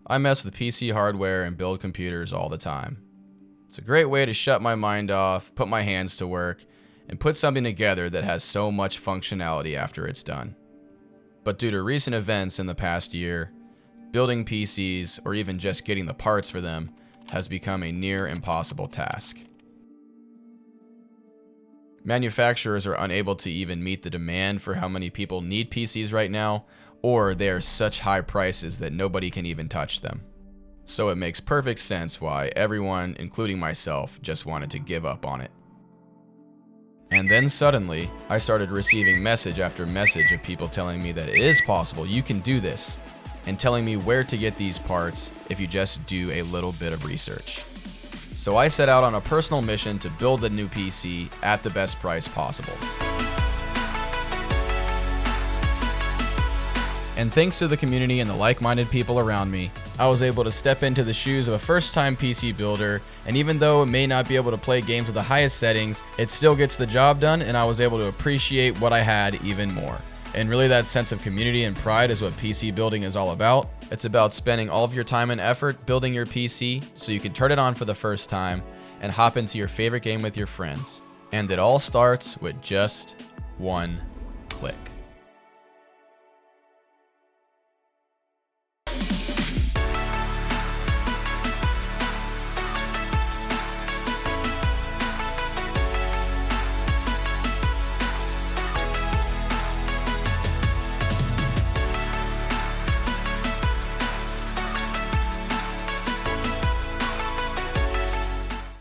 I mess with PC hardware and build computers all the time. It's a great way to shut my mind off, put my hands to work, and put something together that has so much functionality after it's done. But due to recent events in the past year, building PCs, or even just getting the parts for them, has become a near impossible task. Manufacturers are unable to even meet the demand for how many people need PCs right now, or they are such high prices that nobody can even touch them. So it makes perfect sense why everyone, including myself, just wanted to give up on it. And then suddenly, I started receiving message after message of people telling me that it is possible, you can do this, and telling me where to get these parts if you just do a little bit of research. So I set out on a personal mission to build a new PC at the best price possible. And thanks to the community and the like-minded people around me, I was able to step into the shoes of a first-time PC builder, and even though it may not be able to play games with the highest settings, it still gets the job done, and I was able to appreciate what I had even more. And really, that sense of community and pride is what PC building is all about. It's about spending all of your time and effort building your PC so you can turn it on for the first time and hop into your favorite game with your friends. And it all starts with just one click.